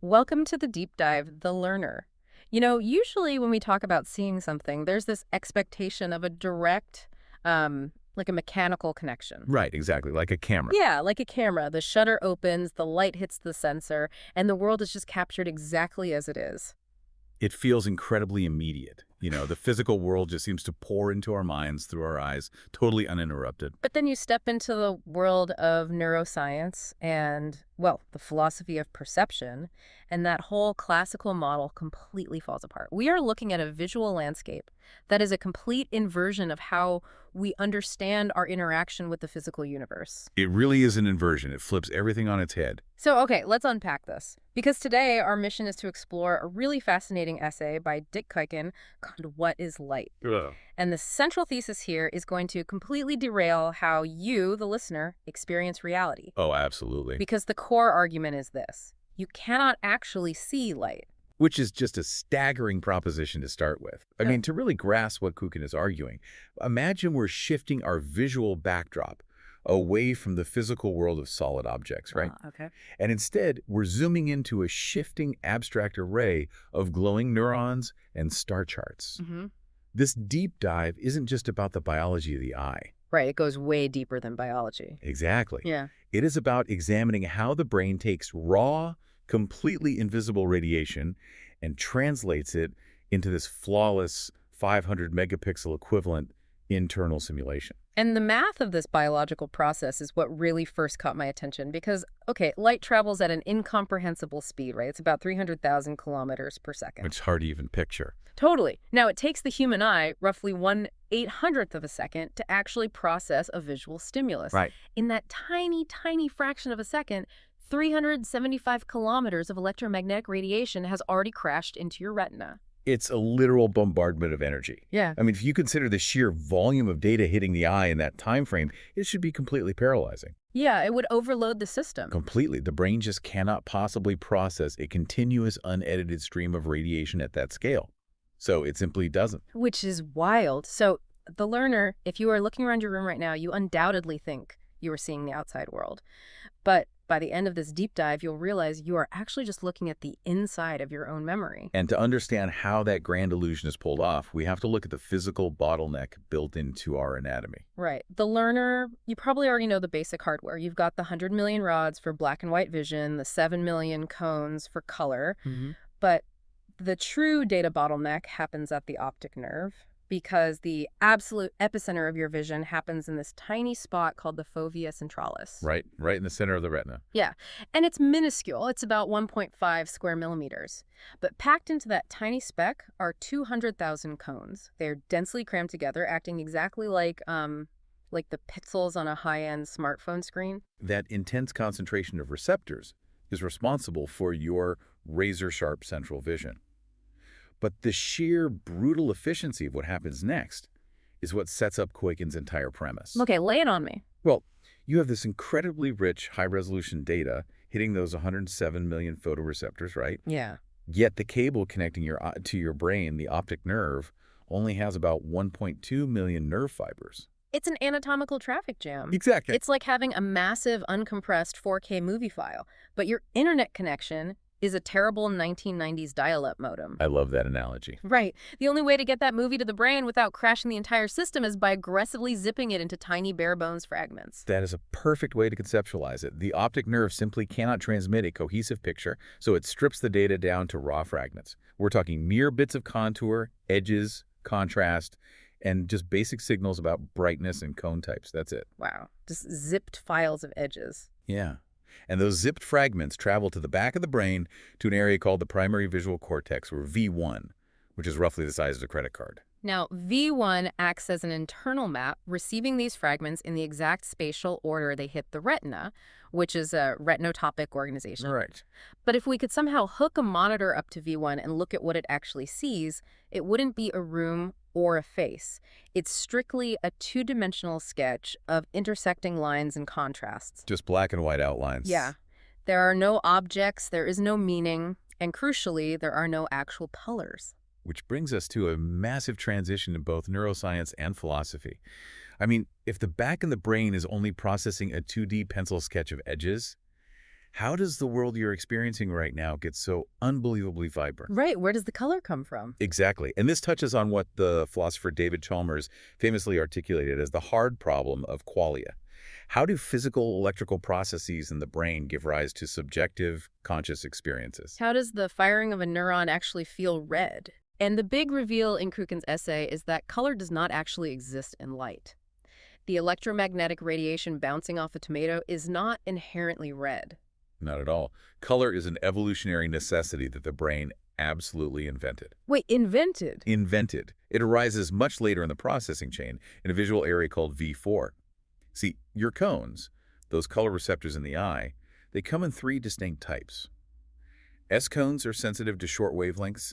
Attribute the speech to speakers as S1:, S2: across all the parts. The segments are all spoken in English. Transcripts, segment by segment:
S1: Welcome to the deep dive, The Learner. Usually when we talk about seeing something, there's this expectation of a direct, like a mechanical connection.
S2: Right, exactly, like a camera.
S1: Yeah, like a camera. The shutter opens, the light hits the sensor, and the world is just captured exactly as it is.
S2: It feels incredibly immediate. The physical world just seems to pour into our minds through our eyes, totally uninterrupted.
S1: But then you step into the world of neuroscience and, well, the philosophy of perception, and that whole classical model completely falls apart. We are looking at a visual landscape that is a complete inversion of how we understand our interaction with the physical universe.
S2: It really is an inversion. It flips everything on its head.
S1: So, okay, let's unpack this. Because today our mission is to explore a really fascinating essay by Dick Kuiken called What is Light?
S2: Ugh.
S1: And the central thesis here is going to completely derail how you, the listener, experience reality.
S2: Oh, absolutely.
S1: Because the core argument is this: you cannot actually see light.
S2: Which is just a staggering proposition to start with. I
S1: Yeah.
S2: mean, to really grasp what Kukin is arguing, imagine we're shifting our visual backdrop away from the physical world of solid objects, right?
S1: Okay.
S2: And instead, we're zooming into a shifting abstract array of glowing neurons and star charts.
S1: Mm-hmm.
S2: This deep dive isn't just about the biology of the eye.
S1: Right, it goes way deeper than biology.
S2: Exactly.
S1: Yeah.
S2: It is about examining how the brain takes raw, completely invisible radiation and translates it into this flawless 500 megapixel equivalent internal simulation.
S1: And the math of this biological process is what really first caught my attention because, okay, light travels at an incomprehensible speed, right? It's about 300,000 kilometers per second.
S2: It's hard to even picture.
S1: Totally. Now, it takes the human eye roughly 1/800th of a second to actually process a visual stimulus.
S2: Right.
S1: In that tiny, tiny fraction of a second, 375 kilometers of electromagnetic radiation has already crashed into your retina.
S2: It's a literal bombardment of energy.
S1: Yeah.
S2: I mean, if you consider the sheer volume of data hitting the eye in that time frame, it should be completely paralyzing.
S1: Yeah, it would overload the system.
S2: Completely. The brain just cannot possibly process a continuous, unedited stream of radiation at that scale. So it simply doesn't.
S1: Which is wild. So, the learner, if you are looking around your room right now, you undoubtedly think you are seeing the outside world. But by the end of this deep dive, you'll realize you are actually just looking at the inside of your own memory.
S2: And to understand how that grand illusion is pulled off, we have to look at the physical bottleneck built into our anatomy.
S1: Right. The learner, you probably already know the basic hardware. You've got the 100 million rods for black and white vision, the 7 million cones for color. But the true data bottleneck happens at the optic nerve because the absolute epicenter of your vision happens in this tiny spot called the fovea centralis.
S2: Right in the center of the retina.
S1: Yeah, and it's minuscule. It's about 1.5 square millimeters. But packed into that tiny speck are 200,000 cones. They're densely crammed together, acting exactly like the pixels on a high-end smartphone screen.
S2: That intense concentration of receptors is responsible for your razor-sharp central vision. But the sheer brutal efficiency of what happens next is what sets up Kuiken's entire premise.
S1: Okay, lay it on me.
S2: Well, you have this incredibly rich, high-resolution data hitting those 107 million photoreceptors, right?
S1: Yeah.
S2: Yet the cable connecting to your brain, the optic nerve, only has about 1.2 million nerve fibers.
S1: It's an anatomical traffic jam.
S2: Exactly.
S1: It's like having a massive, uncompressed 4K movie file, but your internet connection is a terrible 1990s dial-up modem.
S2: I love that analogy.
S1: Right. The only way to get that movie to the brain without crashing the entire system is by aggressively zipping it into tiny bare-bones fragments.
S2: That is a perfect way to conceptualize it. The optic nerve simply cannot transmit a cohesive picture, so it strips the data down to raw fragments. We're talking mere bits of contour, edges, contrast, and just basic signals about brightness and cone types. That's it.
S1: Wow. Just zipped files of edges.
S2: Yeah. And those zipped fragments travel to the back of the brain to an area called the primary visual cortex, or V1, which is roughly the size of a credit card.
S1: Now, V1 acts as an internal map, receiving these fragments in the exact spatial order they hit the retina, which is a retinotopic organization.
S2: Right.
S1: But if we could somehow hook a monitor up to V1 and look at what it actually sees, it wouldn't be a room or a face. It's strictly a two-dimensional sketch of intersecting lines and contrasts.
S2: Just black and white outlines.
S1: Yeah. There are no objects, there is no meaning, and crucially, there are no actual colors.
S2: Which brings us to a massive transition in both neuroscience and philosophy. I mean, if the back of the brain is only processing a 2D pencil sketch of edges, How does the world you're experiencing right now get so unbelievably vibrant?
S1: Right, where does the color come from?
S2: Exactly. And this touches on what the philosopher David Chalmers famously articulated as the hard problem of qualia. How do physical electrical processes in the brain give rise to subjective, conscious experiences?
S1: How does the firing of a neuron actually feel red? And the big reveal in Kruken's essay is that color does not actually exist in light. The electromagnetic radiation bouncing off a tomato is not inherently red.
S2: Not at all. Color is an evolutionary necessity that the brain absolutely invented.
S1: Wait, invented?
S2: Invented. It arises much later in the processing chain in a visual area called V4. See, your cones, those color receptors in the eye, they come in three distinct types. S cones are sensitive to short wavelengths,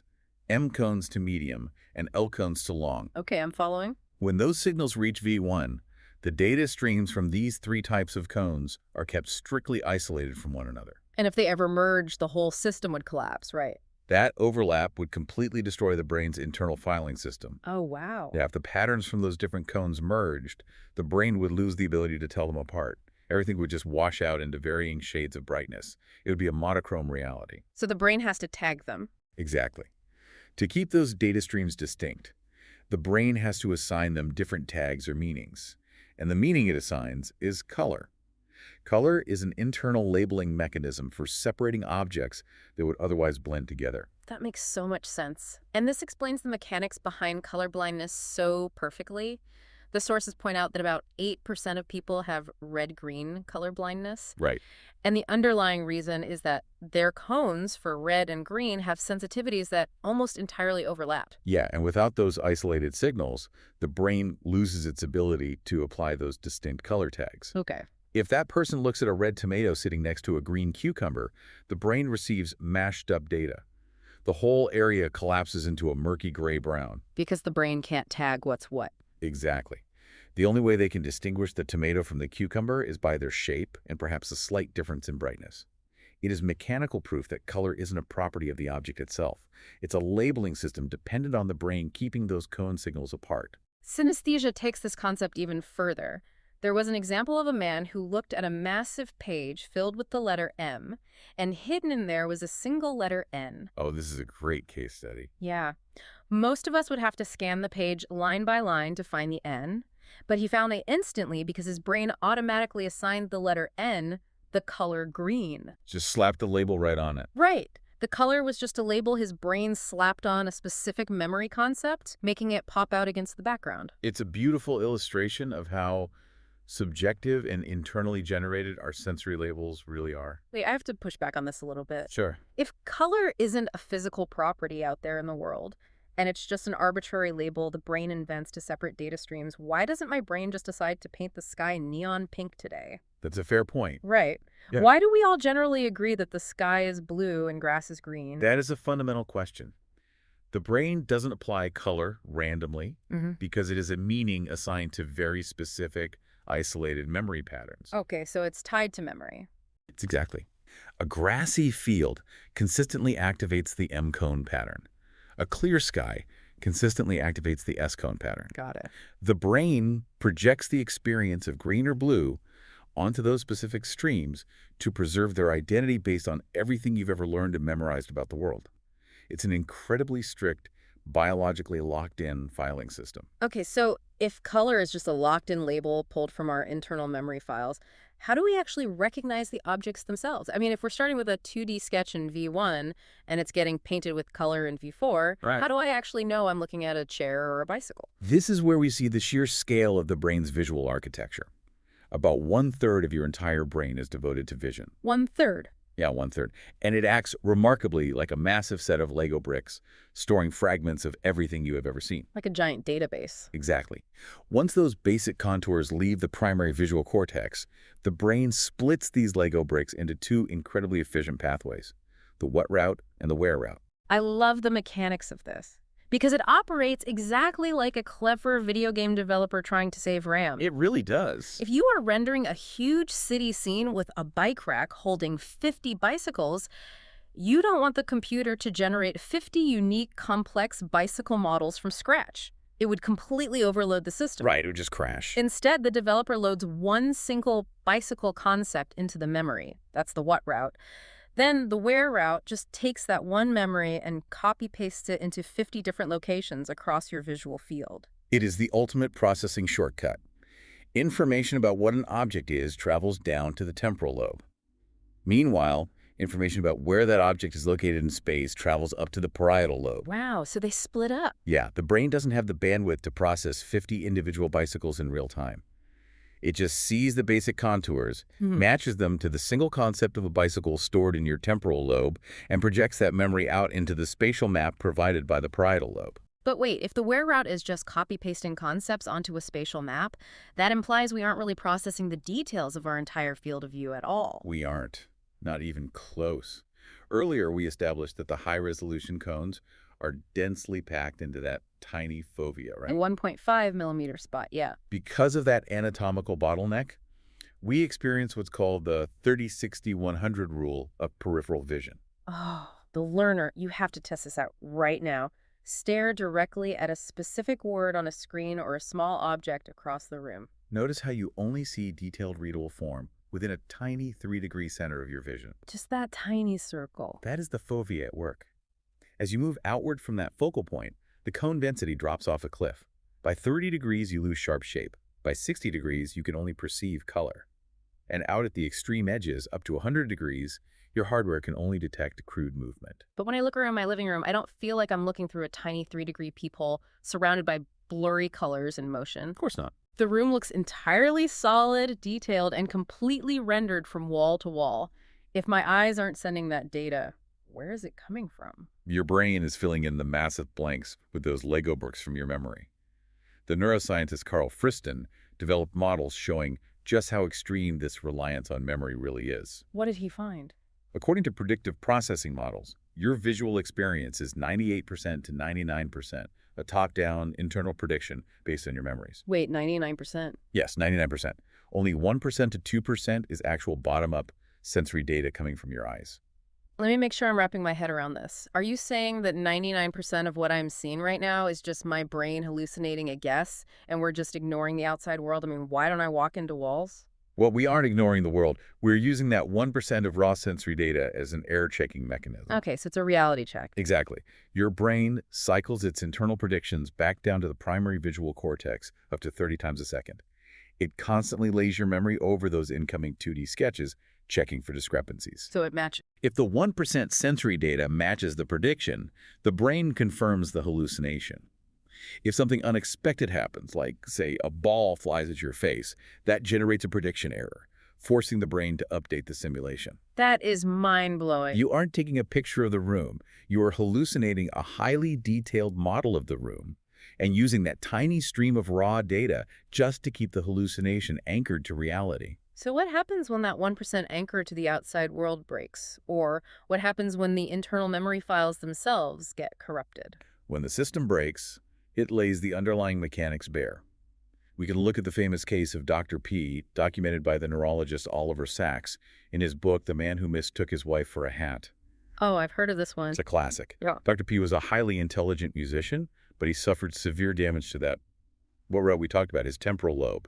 S2: M cones to medium, and L cones to long.
S1: Okay, I'm following.
S2: When those signals reach V1, the data streams from these three types of cones are kept strictly isolated from one another.
S1: And if they ever merged, the whole system would collapse, right?
S2: That overlap would completely destroy the brain's internal filing system.
S1: Oh, wow.
S2: Yeah, if the patterns from those different cones merged, the brain would lose the ability to tell them apart. Everything would just wash out into varying shades of brightness. It would be a monochrome reality.
S1: So the brain has to tag them.
S2: Exactly. To keep those data streams distinct, the brain has to assign them different tags or meanings. And the meaning it assigns is color. Color is an internal labeling mechanism for separating objects that would otherwise blend together.
S1: That makes so much sense. And this explains the mechanics behind colorblindness so perfectly. The sources point out that about 8% of people have red-green colorblindness.
S2: Right.
S1: And the underlying reason is that their cones for red and green have sensitivities that almost entirely overlap.
S2: Yeah, and without those isolated signals, the brain loses its ability to apply those distinct color tags.
S1: Okay.
S2: If that person looks at a red tomato sitting next to a green cucumber, the brain receives mashed up data. The whole area collapses into a murky gray-brown.
S1: Because the brain can't tag what's what.
S2: Exactly. The only way they can distinguish the tomato from the cucumber is by their shape and perhaps a slight difference in brightness. It is mechanical proof that color isn't a property of the object itself. It's a labeling system dependent on the brain keeping those cone signals apart.
S1: Synesthesia takes this concept even further. There was an example of a man who looked at a massive page filled with the letter M, and hidden in there was a single letter N.
S2: Oh, this is a great case study.
S1: Yeah. Most of us would have to scan the page line by line to find the N, but he found it instantly because his brain automatically assigned the letter N the color green.
S2: Just slap the label right on it.
S1: Right. The color was just a label his brain slapped on a specific memory concept, making it pop out against the background.
S2: It's a beautiful illustration of how subjective and internally generated our sensory labels really are.
S1: Wait, I have to push back on this a little bit.
S2: Sure.
S1: If color isn't a physical property out there in the world, and it's just an arbitrary label the brain invents to separate data streams, why doesn't my brain just decide to paint the sky neon pink today?
S2: That's a fair point.
S1: Right.
S2: Yeah.
S1: Why do we all generally agree that the sky is blue and grass is green?
S2: That is a fundamental question. The brain doesn't apply color randomly because it is a meaning assigned to very specific, isolated memory patterns.
S1: Okay, so it's tied to memory.
S2: It's exactly. A grassy field consistently activates the M cone pattern. A clear sky consistently activates the S cone pattern.
S1: Got it.
S2: The brain projects the experience of green or blue onto those specific streams to preserve their identity based on everything you've ever learned and memorized about the world. It's an incredibly strict, biologically locked-in filing system.
S1: Okay, so if color is just a locked-in label pulled from our internal memory files, how do we actually recognize the objects themselves? I mean, if we're starting with a 2D sketch in V1 and it's getting painted with color in V4,
S2: Right.
S1: How do I actually know I'm looking at a chair or a bicycle?
S2: This is where we see the sheer scale of the brain's visual architecture. About 1/3 of your entire brain is devoted to vision.
S1: 1/3.
S2: Yeah, 1/3. And it acts remarkably like a massive set of Lego bricks, storing fragments of everything you have ever seen.
S1: Like a giant database.
S2: Exactly. Once those basic contours leave the primary visual cortex, the brain splits these Lego bricks into two incredibly efficient pathways, the what route and the where route.
S1: I love the mechanics of this, because it operates exactly like a clever video game developer trying to save RAM.
S2: It really does.
S1: If you are rendering a huge city scene with a bike rack holding 50 bicycles, you don't want the computer to generate 50 unique, complex bicycle models from scratch. It would completely overload the system.
S2: Right, it would just crash.
S1: Instead, the developer loads one single bicycle concept into the memory. That's the what route. Then the where route just takes that one memory and copy-pastes it into 50 different locations across your visual field.
S2: It is the ultimate processing shortcut. Information about what an object is travels down to the temporal lobe. Meanwhile, information about where that object is located in space travels up to the parietal lobe.
S1: Wow, so they split up.
S2: Yeah, the brain doesn't have the bandwidth to process 50 individual bicycles in real time. It just sees the basic contours, matches them to the single concept of a bicycle stored in your temporal lobe, and projects that memory out into the spatial map provided by the parietal lobe.
S1: But wait, if the where route is just copy-pasting concepts onto a spatial map, that implies we aren't really processing the details of our entire field of view at all.
S2: We aren't. Not even close. Earlier, we established that the high-resolution cones are densely packed into that tiny fovea,
S1: A
S2: right?
S1: 1.5 millimeter spot, yeah.
S2: Because of that anatomical bottleneck, we experience what's called the 30-60-100 rule of peripheral vision.
S1: Oh, the learner, you have to test this out right now. Stare directly at a specific word on a screen or a small object across the room.
S2: Notice how you only see detailed readable form within a tiny 3-degree center of your vision.
S1: Just that tiny circle.
S2: That is the fovea at work. As you move outward from that focal point, the cone density drops off a cliff. By 30 degrees, you lose sharp shape. By 60 degrees, you can only perceive color. And out at the extreme edges, up to 100 degrees, your hardware can only detect crude movement.
S1: But when I look around my living room, I don't feel like I'm looking through a tiny 3-degree peephole surrounded by blurry colors and motion.
S2: Of course not.
S1: The room looks entirely solid, detailed, and completely rendered from wall to wall. If my eyes aren't sending that data, where is it coming from?
S2: Your brain is filling in the massive blanks with those Lego bricks from your memory. The neuroscientist Carl Friston developed models showing just how extreme this reliance on memory really is.
S1: What did he find?
S2: According to predictive processing models, your visual experience is 98% to 99%, a top-down internal prediction based on your memories.
S1: Wait, 99%?
S2: Yes, 99%. Only 1% to 2% is actual bottom-up sensory data coming from your eyes.
S1: Let me make sure I'm wrapping my head around this. Are you saying that 99% of what I'm seeing right now is just my brain hallucinating a guess, and we're just ignoring the outside world? I mean, why don't I walk into walls?
S2: Well, we aren't ignoring the world. We're using that 1% of raw sensory data as an error-checking mechanism.
S1: Okay, so it's a reality check.
S2: Exactly. Your brain cycles its internal predictions back down to the primary visual cortex up to 30 times a second. It constantly lays your memory over those incoming 2D sketches, checking for discrepancies.
S1: So it matches.
S2: If the 1% sensory data matches the prediction, the brain confirms the hallucination. If something unexpected happens, like, say, a ball flies at your face, that generates a prediction error, forcing the brain to update the simulation.
S1: That is mind-blowing.
S2: You aren't taking a picture of the room. You are hallucinating a highly detailed model of the room and using that tiny stream of raw data just to keep the hallucination anchored to reality.
S1: So what happens when that 1% anchor to the outside world breaks? Or what happens when the internal memory files themselves get corrupted?
S2: When the system breaks, it lays the underlying mechanics bare. We can look at the famous case of Dr. P, documented by the neurologist Oliver Sacks in his book, The Man Who Mistook His Wife for a Hat.
S1: Oh, I've heard of this one.
S2: It's a classic.
S1: Yeah.
S2: Dr. P was a highly intelligent musician, but he suffered severe damage to that, what route we talked about, his temporal lobe.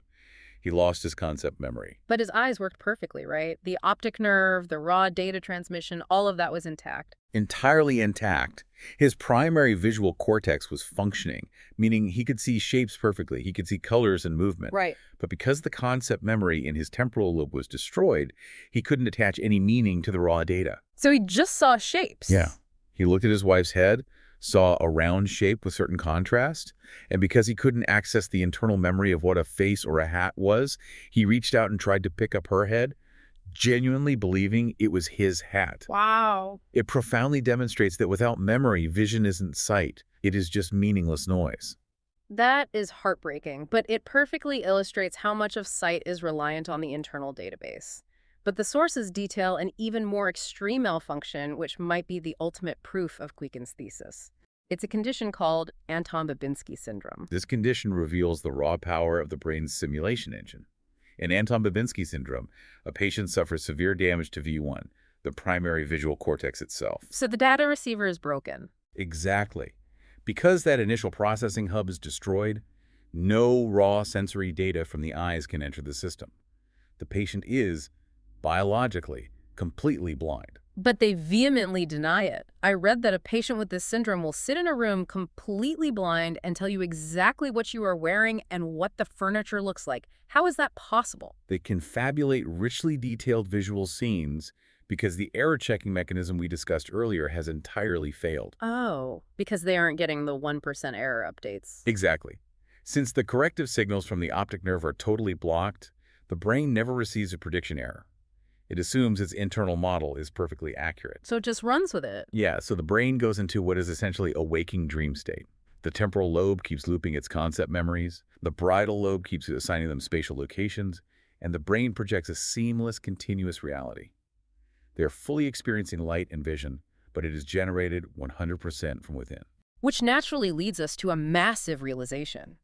S2: He lost his concept memory.
S1: But his eyes worked perfectly, right? The optic nerve, the raw data transmission, all of that was intact.
S2: Entirely intact. His primary visual cortex was functioning, meaning he could see shapes perfectly. He could see colors and movement.
S1: Right.
S2: But because the concept memory in his temporal lobe was destroyed, he couldn't attach any meaning to the raw data.
S1: So he just saw shapes.
S2: Yeah. He looked at his wife's head, saw a round shape with certain contrast, and because he couldn't access the internal memory of what a face or a hat was, he reached out and tried to pick up her head, genuinely believing it was his hat.
S1: Wow.
S2: It profoundly demonstrates that without memory, vision isn't sight. It is just meaningless noise.
S1: That is heartbreaking, but it perfectly illustrates how much of sight is reliant on the internal database. But the sources detail an even more extreme malfunction, which might be the ultimate proof of Kuyken's thesis. It's a condition called Anton-Babinski syndrome.
S2: This condition reveals the raw power of the brain's simulation engine. In Anton-Babinski syndrome, a patient suffers severe damage to V1, the primary visual cortex itself.
S1: So the data receiver is broken.
S2: Exactly. Because that initial processing hub is destroyed, no raw sensory data from the eyes can enter the system. The patient is, biologically, completely blind.
S1: But they vehemently deny it. I read that a patient with this syndrome will sit in a room completely blind and tell you exactly what you are wearing and what the furniture looks like. How is that possible?
S2: They confabulate richly detailed visual scenes because the error-checking mechanism we discussed earlier has entirely failed.
S1: Oh, because they aren't getting the 1% error updates.
S2: Exactly. Since the corrective signals from the optic nerve are totally blocked, the brain never receives a prediction error. It assumes its internal model is perfectly accurate.
S1: So it just runs with it.
S2: Yeah, so the brain goes into what is essentially a waking dream state. The temporal lobe keeps looping its concept memories, the parietal lobe keeps assigning them spatial locations, and the brain projects a seamless, continuous reality. They are fully experiencing light and vision, but it is generated 100% from within.
S1: Which naturally leads us to a massive realization.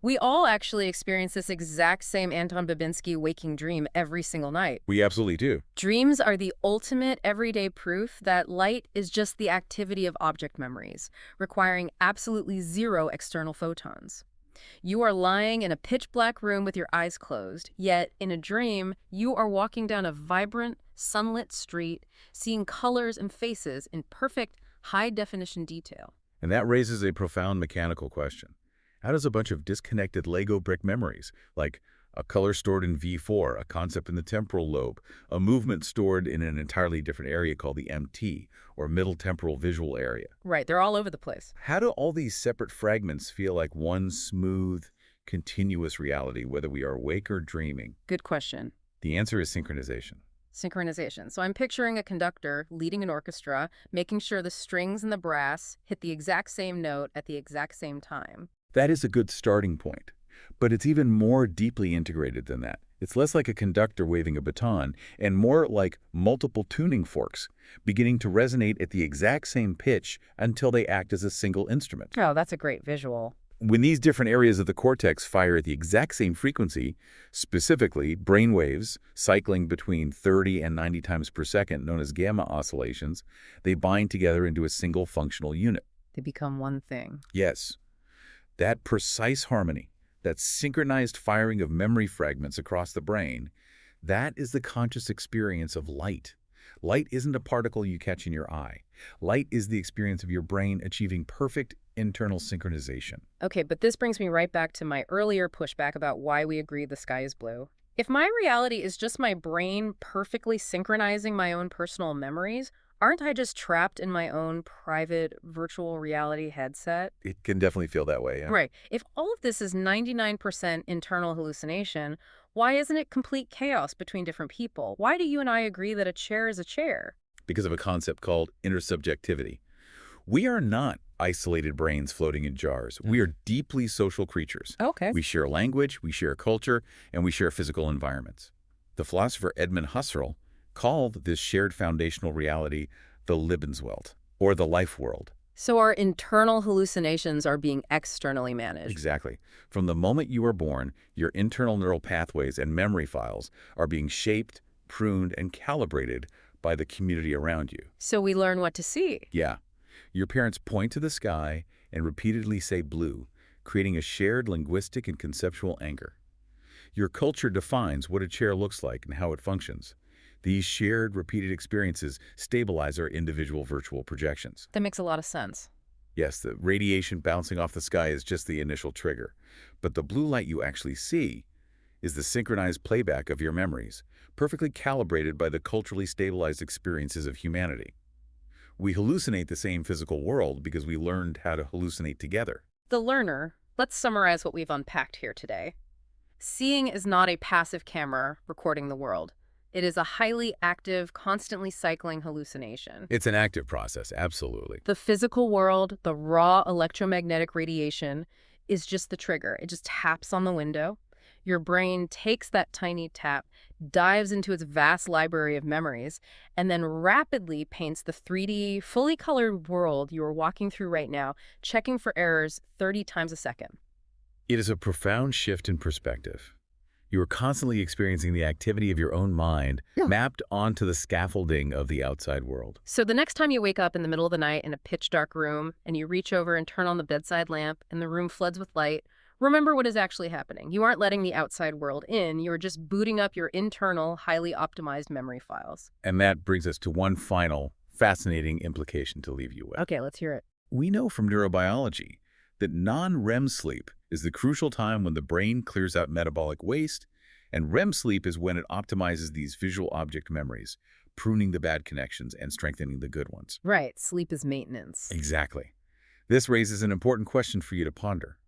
S1: We all actually experience this exact same Anton Babinski waking dream every single night.
S2: We absolutely do.
S1: Dreams are the ultimate everyday proof that light is just the activity of object memories, requiring absolutely zero external photons. You are lying in a pitch-black room with your eyes closed, yet in a dream, you are walking down a vibrant, sunlit street, seeing colors and faces in perfect, high-definition detail.
S2: And that raises a profound mechanical question. How does a bunch of disconnected Lego brick memories, like a color stored in V4, a concept in the temporal lobe, a movement stored in an entirely different area called the MT, or middle temporal visual area?
S1: Right, they're all over the place.
S2: How do all these separate fragments feel like one smooth, continuous reality, whether we are awake or dreaming?
S1: Good question.
S2: The answer is synchronization.
S1: Synchronization. So I'm picturing a conductor leading an orchestra, making sure the strings and the brass hit the exact same note at the exact same time.
S2: That is a good starting point, but it's even more deeply integrated than that. It's less like a conductor waving a baton and more like multiple tuning forks, beginning to resonate at the exact same pitch until they act as a single instrument.
S1: Oh, that's a great visual.
S2: When these different areas of the cortex fire at the exact same frequency, specifically brain waves cycling between 30 and 90 times per second, known as gamma oscillations, they bind together into a single functional unit.
S1: They become one thing.
S2: Yes. That precise harmony, that synchronized firing of memory fragments across the brain, that is the conscious experience of light. Light isn't a particle you catch in your eye. Light is the experience of your brain achieving perfect internal synchronization.
S1: Okay, but this brings me right back to my earlier pushback about why we agree the sky is blue. If my reality is just my brain perfectly synchronizing my own personal memories, aren't I just trapped in my own private virtual reality headset?
S2: It can definitely feel that way, yeah.
S1: Right. If all of this is 99% internal hallucination, why isn't it complete chaos between different people? Why do you and I agree that a chair is a chair?
S2: Because of a concept called intersubjectivity. We are not isolated brains floating in jars. We are deeply social creatures.
S1: Okay.
S2: We share language, we share culture, and we share physical environments. The philosopher Edmund Husserl called this shared foundational reality the Lebenswelt, or the life world.
S1: So our internal hallucinations are being externally managed.
S2: Exactly. From the moment you are born, your internal neural pathways and memory files are being shaped, pruned, and calibrated by the community around you.
S1: So we learn what to see.
S2: Yeah. Your parents point to the sky and repeatedly say blue, creating a shared linguistic and conceptual anchor. Your culture defines what a chair looks like and how it functions. These shared, repeated experiences stabilize our individual virtual projections.
S1: That makes a lot of sense.
S2: Yes, the radiation bouncing off the sky is just the initial trigger, but the blue light you actually see is the synchronized playback of your memories, perfectly calibrated by the culturally stabilized experiences of humanity. We hallucinate the same physical world because we learned how to hallucinate together.
S1: The learner, let's summarize what we've unpacked here today. Seeing is not a passive camera recording the world. It is a highly active, constantly cycling hallucination.
S2: It's an active process, absolutely.
S1: The physical world, the raw electromagnetic radiation, is just the trigger. It just taps on the window. Your brain takes that tiny tap, dives into its vast library of memories, and then rapidly paints the 3D, fully colored world you are walking through right now, checking for errors 30 times a second.
S2: It is a profound shift in perspective. You are constantly experiencing the activity of your own mind
S1: Yeah.
S2: mapped onto the scaffolding of the outside world.
S1: So the next time you wake up in the middle of the night in a pitch dark room and you reach over and turn on the bedside lamp and the room floods with light, remember what is actually happening. You aren't letting the outside world in, you're just booting up your internal, highly optimized memory files.
S2: And that brings us to one final fascinating implication to leave you with.
S1: Okay, let's hear it.
S2: We know from neurobiology that non-REM sleep is the crucial time when the brain clears out metabolic waste, and REM sleep is when it optimizes these visual object memories, pruning the bad connections and strengthening the good ones.
S1: Right, sleep is maintenance.
S2: Exactly. This raises an important question for you to ponder.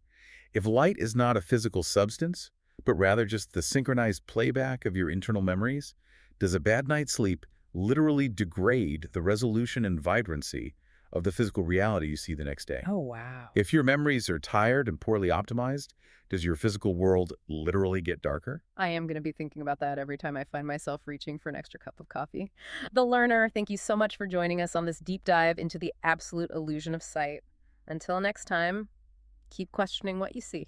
S2: If light is not a physical substance, but rather just the synchronized playback of your internal memories, does a bad night's sleep literally degrade the resolution and vibrancy of the physical reality you see the next day?
S1: Oh, wow.
S2: If your memories are tired and poorly optimized, does your physical world literally get darker?
S1: I am going to be thinking about that every time I find myself reaching for an extra cup of coffee. The Learner, thank you so much for joining us on this deep dive into the absolute illusion of sight. Until next time, keep questioning what you see.